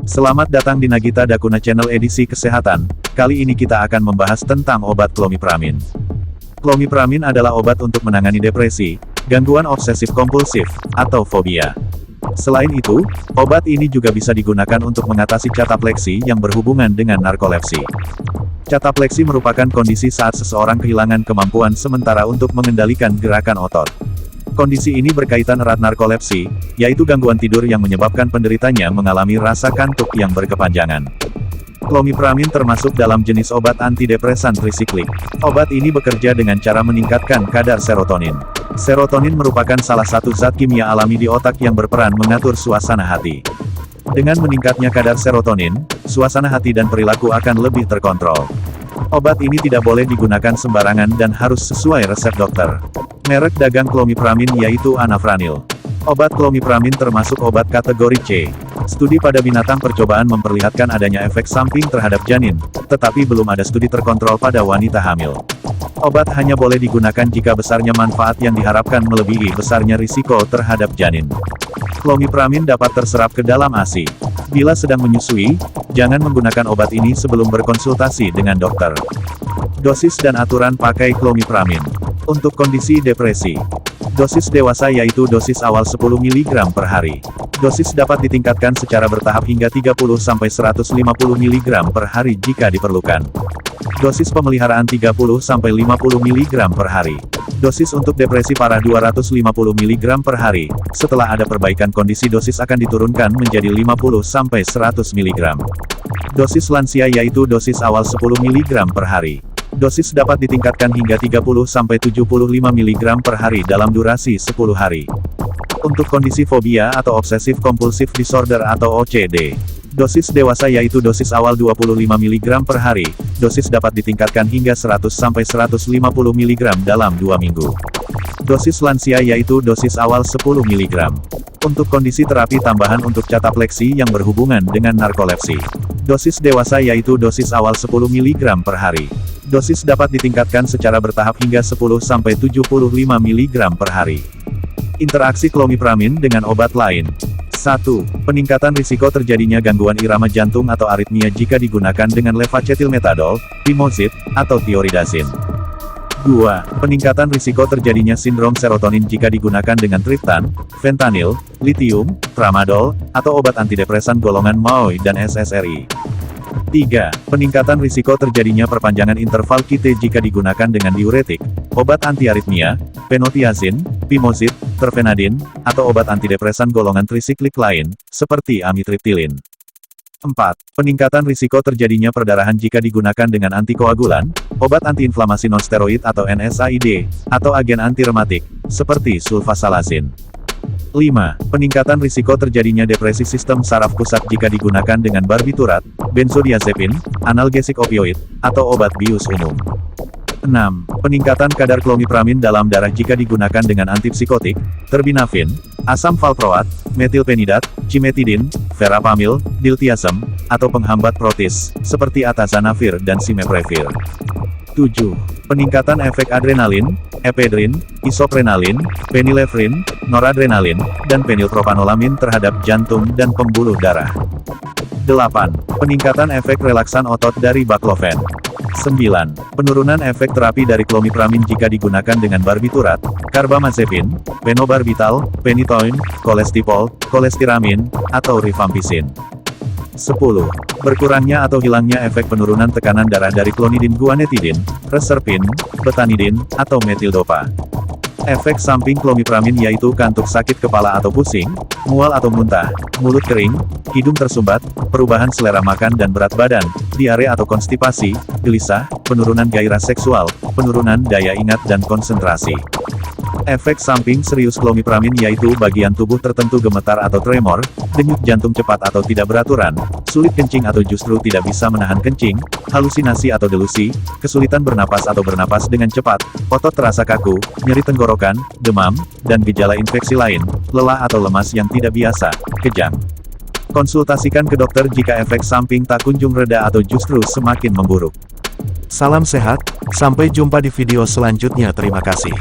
Selamat datang di Nagita Dakuna Channel edisi kesehatan. Kali ini kita akan membahas tentang obat Clomipramin. Clomipramin adalah obat untuk menangani depresi, gangguan obsesif kompulsif, atau fobia. Selain itu, obat ini juga bisa digunakan untuk mengatasi katapleksi yang berhubungan dengan narkolepsi. Katapleksi merupakan kondisi saat seseorang kehilangan kemampuan sementara untuk mengendalikan gerakan otot. Kondisi ini berkaitan erat narkolepsi, yaitu gangguan tidur yang menyebabkan penderitanya mengalami rasa kantuk yang berkepanjangan. Clomipramin termasuk dalam jenis obat antidepresan trisiklik. Obat ini bekerja dengan cara meningkatkan kadar serotonin. Serotonin merupakan salah satu zat kimia alami di otak yang berperan mengatur suasana hati. Dengan meningkatnya kadar serotonin, suasana hati dan perilaku akan lebih terkontrol. Obat ini tidak boleh digunakan sembarangan dan harus sesuai resep dokter. Merek dagang Clomipramin yaitu Anafranil. Obat Clomipramin termasuk obat kategori C. Studi pada binatang percobaan memperlihatkan adanya efek samping terhadap janin, tetapi belum ada studi terkontrol pada wanita hamil. Obat hanya boleh digunakan jika besarnya manfaat yang diharapkan melebihi besarnya risiko terhadap janin. Clomipramin dapat terserap ke dalam ASI. Bila sedang menyusui, jangan menggunakan obat ini sebelum berkonsultasi dengan dokter. Dosis dan aturan pakai Clomipramin. Untuk kondisi depresi, dosis dewasa yaitu dosis awal 10 mg per hari. Dosis dapat ditingkatkan secara bertahap hingga 30-150 mg per hari jika diperlukan. Dosis pemeliharaan 30-50 mg per hari. Dosis untuk depresi parah 250 mg per hari. Setelah ada perbaikan kondisi dosis akan diturunkan menjadi 50-100 mg. Dosis lansia yaitu dosis awal 10 mg per hari. Dosis dapat ditingkatkan hingga 30-75 mg per hari dalam durasi 10 hari. Untuk kondisi fobia atau obsesif kompulsif disorder atau OCD, dosis dewasa yaitu dosis awal 25 mg per hari, dosis dapat ditingkatkan hingga 100-150 mg dalam 2 minggu. Dosis lansia yaitu dosis awal 10 mg. Untuk kondisi terapi tambahan untuk katapleksi yang berhubungan dengan narkolepsi, dosis dewasa yaitu dosis awal 10 mg per hari. Dosis dapat ditingkatkan secara bertahap hingga 10-75 mg per hari. Interaksi Clomipramin dengan obat lain. 1. Peningkatan risiko terjadinya gangguan irama jantung atau aritmia jika digunakan dengan levacetilmetadol, pimozid, atau thioridazin. 2. Peningkatan risiko terjadinya sindrom serotonin jika digunakan dengan triptan, fentanyl, litium, tramadol, atau obat antidepresan golongan MAOI dan SSRI. 3. Peningkatan risiko terjadinya perpanjangan interval QT jika digunakan dengan diuretik, obat antiaritmia, penotiazin, pimozid, terfenadin, atau obat antidepresan golongan trisiklik lain, seperti amitriptilin. 4. Peningkatan risiko terjadinya perdarahan jika digunakan dengan antikoagulan, obat antiinflamasi nonsteroid atau NSAID, atau agen antirematik, seperti sulfasalazin. 5. Peningkatan risiko terjadinya depresi sistem saraf pusat jika digunakan dengan barbiturat, benzodiazepin, analgesik opioid, atau obat bius umum. 6. Peningkatan kadar Clomipramin dalam darah jika digunakan dengan antipsikotik, terbinafin, asam valproat, metilpenidat, cimetidin, verapamil, diltiazem, atau penghambat protis, seperti atazanavir dan simeprevir. 7. Peningkatan efek adrenalin, epedrin, isoprenalin, penilefrin, noradrenalin, dan penilpropanolamin terhadap jantung dan pembuluh darah. 8. Peningkatan efek relaksan otot dari baclofen. 9. Penurunan efek terapi dari Clomipramin jika digunakan dengan barbiturat, carbamazepin, penobarbital, penitoin, kolestipol, kolestiramin, atau rifampicin. 10. Berkurangnya atau hilangnya efek penurunan tekanan darah dari klonidin guanetidin, reserpin, betanidin, atau metildopa. Efek samping Clomipramin yaitu kantuk sakit kepala atau pusing, mual atau muntah, mulut kering, hidung tersumbat, perubahan selera makan dan berat badan, diare atau konstipasi, gelisah, penurunan gairah seksual, penurunan daya ingat dan konsentrasi. Efek samping serius Clomipramin yaitu bagian tubuh tertentu gemetar atau tremor, denyut jantung cepat atau tidak beraturan, sulit kencing atau justru tidak bisa menahan kencing, halusinasi atau delusi, kesulitan bernapas atau bernapas dengan cepat, otot terasa kaku, nyeri tenggorokan, demam, dan gejala infeksi lain, lelah atau lemas yang tidak biasa, kejang. Konsultasikan ke dokter jika efek samping tak kunjung reda atau justru semakin memburuk. Salam sehat, sampai jumpa di video selanjutnya. Terima kasih.